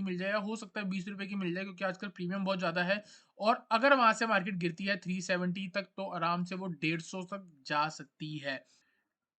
मिल जाए या हो सकता है 20 रुपए की मिल जाए क्योंकि आजकल प्रीमियम बहुत ज़्यादा है। और अगर वहाँ से मार्केट गिरती है 370 तक तो आराम से वो 150 तक जा सकती है।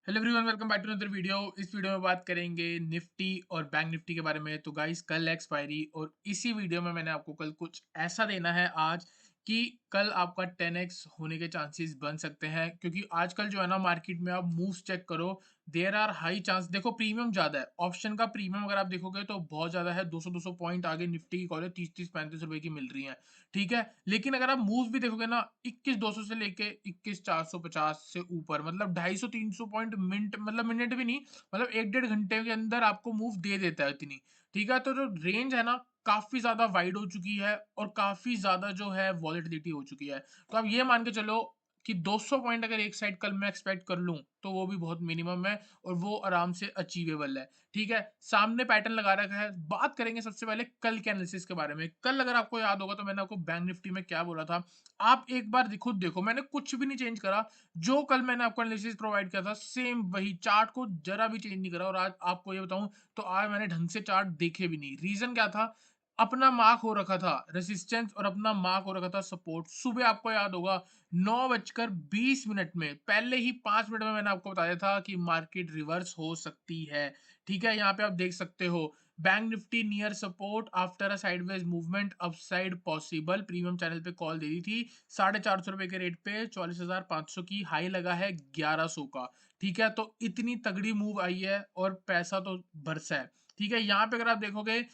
Hello everyone, welcome back to another video. इस वीडियो में बात करेंगे निफ्टी और बैंक निफ्टी के बारे में। तो गाइस, कल एक्सपायरी और इसी वीडियो में मैंने आपको कल कुछ ऐसा देना है आज कि कल आपका 10x होने के चांसेस बन सकते हैं, क्योंकि आजकल जो है ना मार्केट में आप मूव्स चेक करो, देयर आर हाई चांस। देखो, प्रीमियम ज्यादा है, ऑप्शन का प्रीमियम अगर आप देखोगे तो बहुत ज्यादा है। 200 पॉइंट आगे निफ्टी की कॉल है, 30-35 रुपए की मिल रही है। ठीक है, लेकिन अगर आप मूव भी देखोगे ना, 21,200 से लेके 21,450 से ऊपर, मतलब 250-300 पॉइंट मिनट, मतलब मिनट भी नहीं, मतलब 1-1.5 घंटे के अंदर आपको मूव दे देता है इतनी। ठीक है, तो जो रेंज है ना काफी ज्यादा वाइड हो चुकी है और काफी ज्यादा जो है वॉलेटिलिटी हो चुकी है। तो आप ये मान के चलो कि 200 पॉइंट अगर एक साइड कल मैं एक्सपेक्ट कर लूं तो वो भी बहुत मिनिमम है और वो आराम से अचीवेबल है। ठीक है, सामने पैटर्न लगा रखा है। बात करेंगे सबसे पहले कल के एनालिसिस के बारे में। कल अगर आपको याद होगा तो मैंने आपको बैंक निफ्टी में क्या बोला था, आप एक बार खुद देखो, मैंने कुछ भी नहीं चेंज करा। जो कल मैंने आपको एनालिसिस प्रोवाइड किया था सेम वही, चार्ट को जरा भी चेंज नहीं करा। और आज आपको ये बताऊं तो आज मैंने ढंग से चार्ट देखे भी नहीं। रीजन क्या था, अपना मार्क हो रखा था रेसिस्टेंस और अपना मार्क हो रखा था सपोर्ट। सुबह आपको याद होगा 9:20 में, पहले ही 5 मिनट में मैंने आपको बताया था कि मार्केट रिवर्स हो सकती है। ठीक है, यहाँ पे आप देख सकते हो bank Nifty near support after a sideways movement, upside possible. Premium channel पे कॉल दे दी थी 450 रुपए के रेट पे, 44,500 की हाई लगा है 1100 का। ठीक है, तो इतनी तगड़ी मूव आई है और पैसा तो बरसा है। ठीक है, यहाँ पे अगर आप देखोगे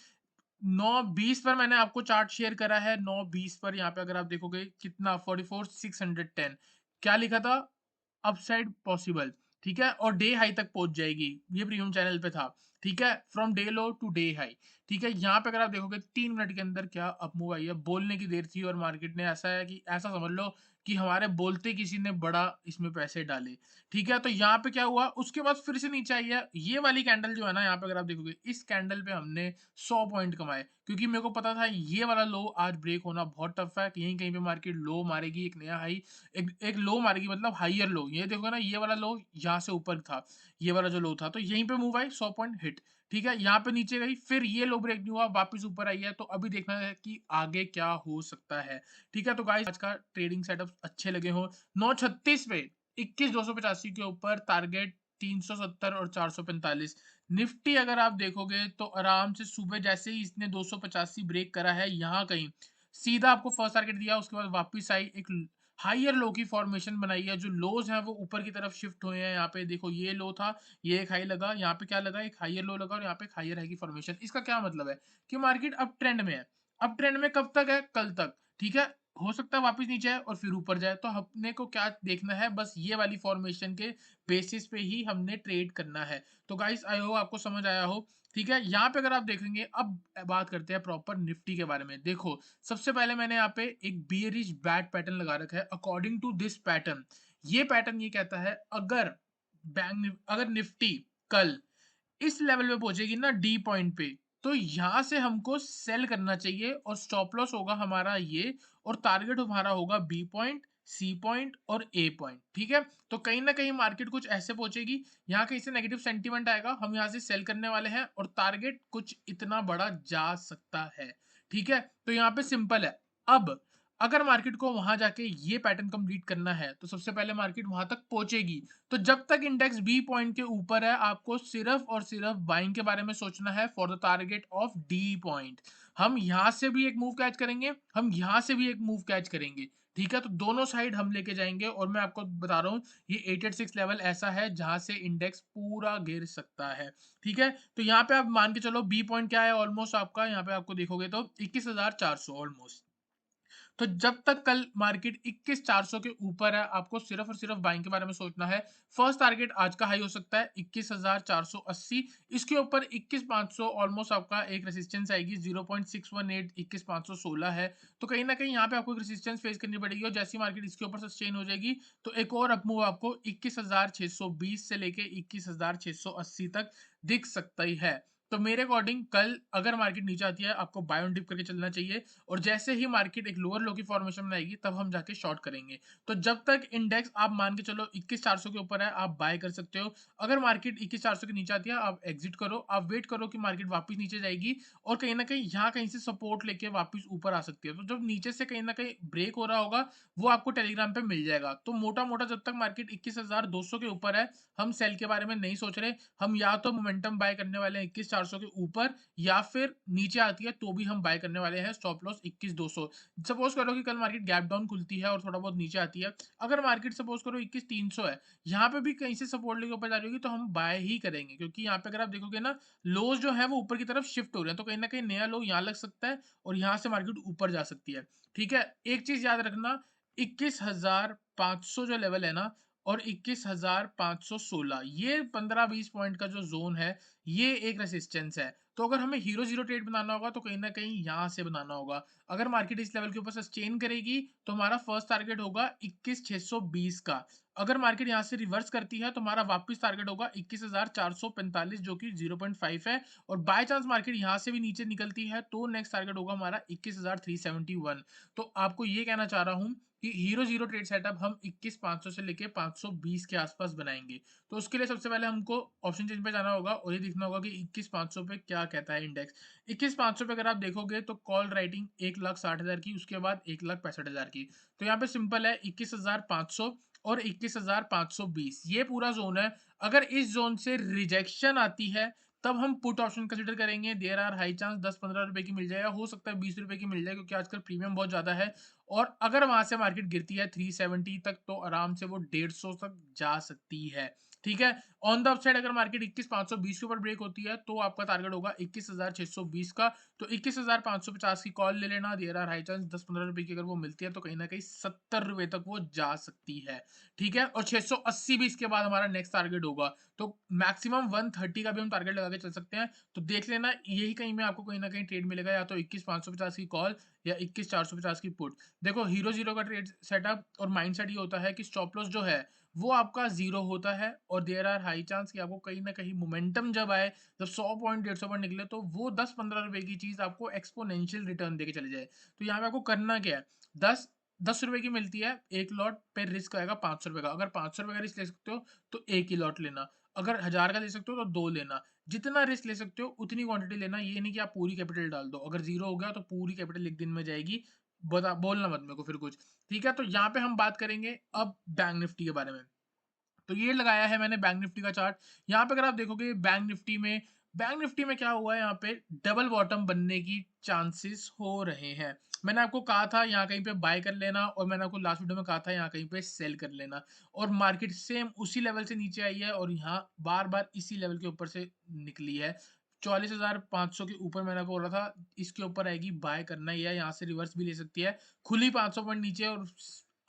9:20 पर मैंने आपको चार्ट शेयर करा है। 9:20 पर यहाँ पे अगर आप देखोगे कितना, 44,610 क्या लिखा था, अपसाइड पॉसिबल। ठीक है, और डे हाई तक पहुंच जाएगी, ये प्रीमियम चैनल पे था। ठीक है, from day low to day high. ठीक है, यहाँ पे अगर आप देखोगे 3 मिनट के अंदर क्या अप मूव आई है। बोलने की देर थी और मार्केट ने ऐसा है कि ऐसा समझ लो कि हमारे बोलते किसी ने बड़ा इसमें पैसे डाले। ठीक है, तो यहाँ पे क्या हुआ, उसके बाद फिर से नीचे आई है। ये वाली कैंडल जो है ना, यहाँ पे अगर आप देखोगे इस कैंडल पे हमने 100 पॉइंट कमाए, क्योंकि मेरे को पता था ये वाला लो आज ब्रेक होना बहुत टफ है, कहीं कहीं पे मार्केट लो मारेगी, एक नया हाई, एक लो मारेगी, मतलब हाइयर लो। ये देखो ना, ये वाला लो यहाँ से ऊपर था, ये वाला जो लो था, तो यहीं पे मूव आई 100 पॉइंट हिट। ठीक है, यहाँ पे नीचे गई, फिर ये लो ब्रेक नहीं हुआ, वापस ऊपर आई है। तो अभी देखना है कि आगे क्या हो सकता है। ठीक है, तो गाइस आज का ट्रेडिंग सेटअप अच्छे लगे हो। 9:36 पे 21,285 के ऊपर टारगेट 370 और 445। निफ्टी अगर आप देखोगे तो आराम से सुबह जैसे ही इसने 285 ब्रेक करा है, यहाँ कहीं सीधा आपको फर्स्ट टारगेट दिया, उसके बाद वापस आई, एक हाइयर लो की फॉर्मेशन बनाई है। जो लोज हैं वो ऊपर की तरफ शिफ्ट हुए हैं। यहाँ पे देखो ये लो था, ये एक हाई लगा, यहाँ पे क्या लगा, एक हाइयर लो लगा और यहाँ पे एक हाइयर हाई की फॉर्मेशन। इसका क्या मतलब है कि मार्केट अप ट्रेंड में है। अप ट्रेंड में कब तक है, कल तक। ठीक है, हो सकता है वापस नीचे आए और फिर ऊपर जाए। तो अपने को क्या देखना है, बस ये वाली फॉर्मेशन के बेसिस पे ही हमने ट्रेड करना है। तो गाइस आई होप आपको समझ आया हो। ठीक है, यहाँ पे अगर आप देखेंगे, अब बात करते हैं प्रॉपर निफ्टी के बारे में। देखो, सबसे पहले मैंने यहाँ पे एक बियरिश बैट पैटर्न लगा रखा है। अकॉर्डिंग टू दिस पैटर्न, ये पैटर्न ये कहता है अगर अगर निफ्टी कल इस लेवल पे पहुंचेगी ना डी पॉइंट पे, तो यहां से हमको सेल करना चाहिए और स्टॉप लॉस होगा हमारा ये, और टारगेट हमारा होगा बी पॉइंट, सी पॉइंट और ए पॉइंट। ठीक है, तो कहीं ना कहीं मार्केट कुछ ऐसे पहुंचेगी, यहाँ कहीं से नेगेटिव सेंटीमेंट आएगा, हम यहाँ से सेल करने वाले हैं और टारगेट कुछ इतना बड़ा जा सकता है। ठीक है, तो यहाँ पे सिंपल है। अब अगर मार्केट को वहां जाके ये पैटर्न कंप्लीट करना है तो सबसे पहले मार्केट वहां तक पहुंचेगी। तो जब तक इंडेक्स बी पॉइंट के ऊपर है, आपको सिर्फ और सिर्फ बाइंग के बारे में सोचना है for the target of D point. हम यहां से भी एक मूव कैच करेंगे, हम यहां से भी एक मूव कैच करेंगे। ठीक है, तो दोनों साइड हम लेके जाएंगे और मैं आपको बता रहा हूँ ये 886 लेवल ऐसा है जहां से इंडेक्स पूरा गिर सकता है। ठीक है, तो यहाँ पे आप मान के चलो बी पॉइंट क्या है, ऑलमोस्ट आपका यहाँ पे आपको देखोगे तो 21,400 ऑलमोस्ट। तो जब तक कल मार्केट 21,400 के ऊपर है, आपको सिर्फ और सिर्फ बाइंग के बारे में सोचना है। फर्स्ट टारगेट आज का हाई हो सकता है 21,480, इसके ऊपर 21,500 ऑलमोस्ट आपका एक रेसिस्टेंस आएगी। 0.618 21,516 है। तो कहीं ना कहीं यहाँ पे आपको एक रेसिस्टेंस फेस करनी पड़ेगी और जैसी मार्केट इसके ऊपर सस्टेन हो जाएगी तो एक और अपमूव आपको 21,620 से लेके 21,680 तक दिख सकता ही है। तो मेरे अकॉर्डिंग कल अगर मार्केट नीचे आती है, आपको बाय ऑन डिप करके चलना चाहिए और जैसे ही मार्केट एक लोअर लो की फॉर्मेशन में आएगी, तब हम जाके शॉर्ट करेंगे। तो जब तक इंडेक्स आप मान के चलो 21,400 के ऊपर है, आप बाय कर सकते हो। अगर मार्केट 21,400 के नीचे आती है, आप एग्जिट करो, आप वेट करो कि मार्केट वापस नीचे जाएगी और कहीं न कहीं यहाँ कहीं से सपोर्ट लेके वापस ऊपर आ सकती है। तो जब नीचे से कहीं न कहीं ब्रेक हो रहा होगा, वो आपको टेलीग्राम पे मिल जाएगा। तो मोटा-मोटा जब तक मार्केट 21,200 के ऊपर है, हम सेल के बारे में नहीं सोच रहे। हम या तो मोमेंटम बाय करने वाले हैं 21,400 के ऊपर या फिर नीचे आती है तो भी हम बाय करने वाले हैं स्टॉप लॉस 21,200। सपोज़ करो कि कल मार्केट गैप डाउन खुलती है और थोड़ा बहुत नीचे आती है। अगर मार्केट सपोज़ करो 21,300 है, यहाँ पे भी कहीं से सपोर्ट लेके ऊपर जा रही होगी तो हम बाय ही करेंगे क्योंकि यहाँ पे अगर आप देखोगे ना, लोज़ जो है वो ऊपर की तरफ शिफ्ट हो रहे हैं, तो कहीं न कहीं नया लो यहाँ लग सकता है और यहाँ से मार्केट ऊपर जा सकती है। ठीक है? एक चीज़ याद रखना, 21,500 जो लेवल है ना और 21,516 ये 15-20 पॉइंट का जो ज़ोन है, ये एक रेजिस्टेंस है। तो अगर हमें हीरो ज़ीरो ट्रेड बनाना होगा तो कहीं न कहीं यहाँ से बनाना होगा। अगर मार्केट इस लेवल के ऊपर सस्टेन करेगी तो हमारा फर्स्ट टारगेट होगा 21,620 का। अगर मार्केट यहाँ से रिवर्स करती है तो हमारा वापस टारगेट होगा 21,445 जो कि 0.5 है और बाय चांस मार्केट यहाँ से भी नीचे निकलती है तो नेक्स्ट टारगेट होगा हमारा 21,371। तो आपको ये कहना चाह रहा हूँ कि हीरो ज़ीरो ट्रेड सेटअप हम 21,500 से लेके 520 के आसपास बनाएँगे। तो उसके लिए सबसे पहले हमको ऑप्शन चेन पे जाना होगा और ये देखना होगा कि 21,500 पे क्या कहता है इंडेक्स। 21,500 पे अगर आप देखोगे तो कॉल राइटिंग 1,60,000 की, उसके बाद 1,65,000 की। तो यहाँ पे सिंपल है 21,500 और 21,520 ये पूरा ज़ोन है। अगर इस ज़ोन से रिजेक्शन आती है, तब हम पुट ऑप्शन कंसीडर करेंगे। देयर आर हाई चांस 10-15 रुपए की मिल जाएगा, हो सकता है 20 रुपए की मिल जाए क्योंकि आजकल प्रीमियम बहुत ज़्यादा है। और अगर वहाँ से मार्केट गिरती है 370 तक तो आराम से वो 150 तक जा सकती है। ठीक है? ऑन द अपसाइड अगर मार्केट 21,520 के ऊपर ब्रेक होती है तो आपका टारगेट होगा 21,620 का। तो 21,550 की कॉल ले लेना। देयर आर हाई चांस 10-15 रुपए की अगर वो मिलती है तो कहीं न कहीं 70 रुपए तक वो जा सकती है। ठीक है? और 680 भी इसके बाद हमारा नेक्स्ट टारगेट होगा। तो मैक्सिमम 130 का भी हम टारगेट लगा के चल सकते हैं। तो देख लेना यही कहीं में आपको कहीं न कहीं ट्रेड मिलेगा, या तो 21,550 की कॉल या 21,450 की पुट। देखो हीरो ज़ीरो का ट्रेड सेटअप और माइंडसेट ये होता है कि स्टॉप लॉस जो है वो आपका ज़ीरो होता है और देयर आर हाई चांस कि आपको कहीं न कहीं मोमेंटम जब आए, जब 100 पॉइंट 150 पॉइंट निकले तो वो 10-15 रुपए की चीज़ आपको एक्स्पोनेंशियल रिटर्न देके चली जाए। तो यहाँ पे आपको करना क्या है? 10 रुपए की मिलती है, 1 लॉट पे रिस्क आएगा 500 रुपए का। अगर 500 रुपए का रिस्क ले सकते हो तो 1 ही लॉट लेना। अगर 1000 का ले सकते हो तो 2 लेना। जितना रिस्क ले सकते हो उतनी क्वांटिटी लेना। ये नहीं कि आप पूरी कैपिटल डाल दो। अगर ज़ीरो हो गया तो पूरी कैपिटल एक दिन में जाएगी। बोलना मत मेरे को फिर कुछ। ठीक है? तो यहाँ पे हम बात करेंगे अब बैंक निफ्टी के बारे में। तो ये लगाया है मैंने बैंक निफ्टी का चार्ट। यहाँ पे अगर आप देखोगे बैंक निफ्टी में क्या हुआ है, यहाँ पे डबल बॉटम बनने की चांसेस हो रहे हैं। मैंने आपको कहा था यहाँ कहीं पे बाय कर लेना और मैंने आपको लास्ट वीडियो में कहा था यहाँ कहीं पे सेल कर लेना। और मार्केट सेम उसी लेवल से नीचे आई है और यहाँ बार-बार इसी लेवल के ऊपर से निकली है। 44,500 के ऊपर मैंने आपको बोला था इसके ऊपर आएगी, बाय करना ही है, यहाँ से रिवर्स भी ले सकती है। खुली 500 पॉइंट नीचे और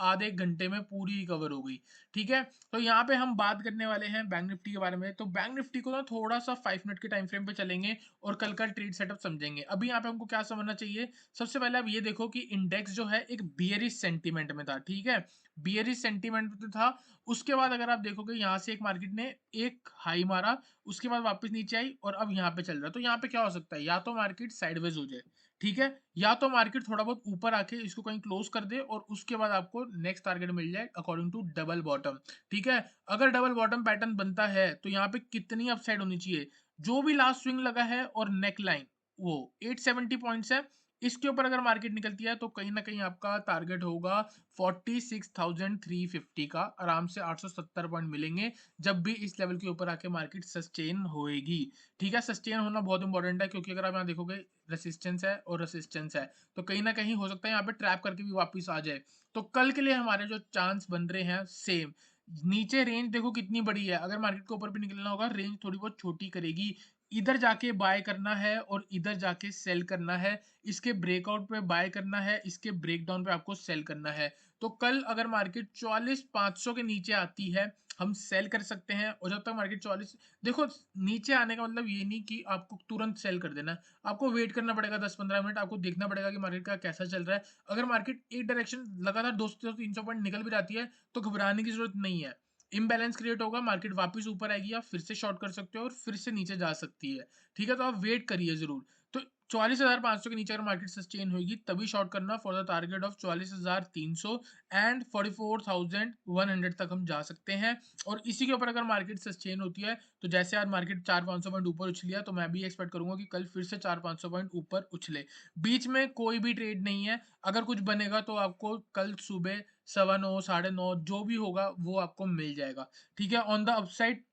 आधे 1 घंटे में पूरी रिकवर हो गई। ठीक है? तो यहाँ पे हम बात करने वाले हैं बैंक निफ्टी के बारे में। तो बैंक निफ्टी को ना थोड़ा-सा 5 मिनट के टाइम फ्रेम पे चलेंगे और कल का ट्रेड सेटअप समझेंगे। अभी यहाँ पे हमको क्या समझना चाहिए? सबसे पहले आप ये देखो कि इंडेक्स जो है एक बियरिश सेंटीमेंट में था, ठीक है? बियरिश सेंटीमेंट में था, उसके बाद अगर आप देखोगे यहाँ से एक मार्केट ने एक हाई मारा, उसके बाद वापस नीचे आई और अब यहाँ पे चल रहा है। तो यहाँ पे क्या हो सकता है? या तो मार्केट साइडवेज़ हो जाए, ठीक है? या तो मार्केट थोड़ा बहुत ऊपर आके इसको कहीं क्लोज़ कर दे और उसके बाद आपको नेक्स्ट टारगेट मिल जाए अकॉर्डिंग टू डबल बॉटम। ठीक है? अगर डबल बॉटम पैटर्न बनता है तो यहाँ पे कितनी अपसाइड होनी चाहिए? जो भी लास्ट स्विंग लगा है और नेक लाइन वो 870 पॉइंट्स है। इसके ऊपर अगर मार्केट निकलती है तो कहीं न कहीं आपका टारगेट होगा 46,350 का। आराम से 870 पॉइंट मिलेंगे जब भी इस लेवल के ऊपर आके मार्केट सस्टेन होएगी। ठीक है? सस्टेन होना बहुत इंपॉर्टेंट है क्योंकि अगर आप यहाँ देखोगे रेजिस्टेंस है और रेजिस्टेंस है, तो कहीं न कहीं हो सकता है यहाँ पे ट्रैप करके भी वापस आ जाए। तो कल के लिए हमारे जो चांस बन रहे हैं सेम। नीचे रेंज देखो कितनी बड़ी है, अगर मार्केट को ऊपर भी निकलना होगा रेंज थोड़ी बहुत छोटी करेगी। इधर जाके बाय करना है और इधर जाके सेल करना है। इसके ब्रेकआउट पे बाय करना है, इसके ब्रेकडाउन पे आपको सेल करना है। तो कल अगर मार्केट 44,500 के नीचे आती है, हम सेल कर सकते हैं और जब तक मार्केट 44 देखो नीचे आने का मतलब ये नहीं कि आपको तुरंत सेल कर देना है। आपको वेट करना पड़ेगा 10-15 मिनट, आपको देखना पड़ेगा कि मार्केट का कैसा चल रहा है। अगर मार्केट एक डायरेक्शन लगातार 200-300 पॉइंट निकल भी जाती है, तो घबराने की ज़रूरत नहीं है। इम्बैलेंस क्रिएट होगा, मार्केट वापस ऊपर आएगी, आप फिर से शॉर्ट कर सकते हो और फिर से नीचे जा सकती है। ठीक है, तो आप वेट करिए जरूर। तो 44,500 के नीचे अगर मार्केट सस्टेन होगी तभी शॉर्ट करना for the target of 44,300 and 44,100 तक हम जा सकते हैं। और इसी के ऊपर अगर मार्केट सस्टेन होती है, तो जैसे आज मार्केट 400-500 पॉइंट ऊपर उछलिया, तो मैं भी एक्सपेक्ट करूंगा कि कल फिर से 400-500 पॉइंट ऊपर उछले। बीच में कोई भी ट्रेड नहीं है, अगर कुछ बनेगा तो आपको कल सुबह 9:15 9:30 जो भी होगा वो आपको मिल जाएगा। ठीक है, ऑन द अपसाइड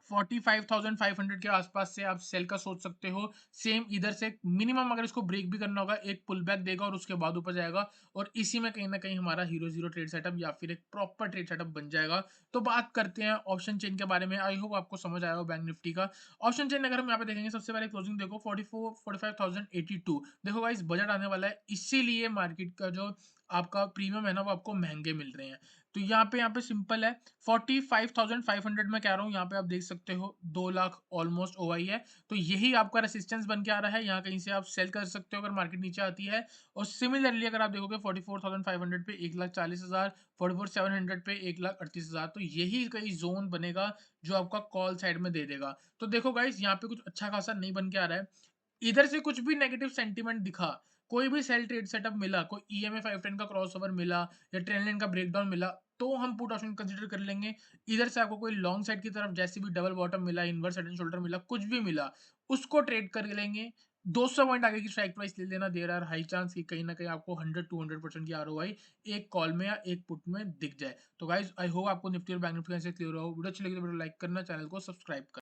45,500 के आसपास से आप सेल का सोच सकते हो। सेम इधर से मिनिमम अगर इसको ब्रेक भी करना होगा, एक पुल बैक देगा और उसके बाद ऊपर जाएगा, और इसी में कहीं ना कहीं हमारा हीरो जीरो ट्रेड सेटअप या फिर एक प्रॉपर ट्रेड सेटअप बन जाएगा। तो बात करते हैं ऑप्शन चेन के बारे में। आई होप आपको समझ आया हो बैंक निफ्टी का ऑप्शन चेन। अगर हम यहाँ पे देखेंगे, सबसे पहले क्लोजिंग देखो 45,082। देखो गाइस, बजट आने वाला है, इसीलिए मार्केट का जो आपका प्रीमियम है ना, वो आपको महंगे मिल रहे हैं। तो यहाँ पे सिंपल है, 45,500 में कह रहा हूँ, यहाँ पे आप देख सकते हो 2 लाख ऑलमोस्ट ओआई है। तो यही आपका रेसिस्टेंस बन के आ रहा है, यहाँ कहीं से आप सेल कर सकते हो अगर मार्केट नीचे आती है। और सिमिलरली अगर आप देखोगे 44,500 पे 1,40,000, 44,700 पे 1,38,000, तो यही कहीं जोन बनेगा जो आपका कॉल साइड में दे देगा। तो देखो गाइस, यहाँ पे कुछ अच्छा खासा नहीं बन के आ रहा है। इधर से कुछ भी नेगेटिव सेंटीमेंट दिखा, कोई भी सेल ट्रेड सेटअप मिला, कोई ईएमए 510 का क्रॉसओवर मिला या ट्रेंड लाइन का ब्रेकडाउन मिला, तो हम पुट ऑप्शन कंसीडर कर लेंगे। इधर से आपको कोई लॉन्ग साइड की तरफ जैसे भी डबल बॉटम मिला, इनवर्स हेड एंड शोल्डर मिला, कुछ भी मिला, उसको ट्रेड कर लेंगे। 200 पॉइंट आगे की स्ट्राइक प्राइस ले लेना, देर आर हाई चांस कि कहीं ना कहीं आपको 100-200% की आरओआई एक कॉल में या एक पुट में दिख जाए। तो गाइज, आई होप आपको निफ्टी और बैंक निफ्टी से क्लियर हो। वीडियो अच्छी लगी तो वीडियो लाइक करना, चैनल को सब्सक्राइब करना।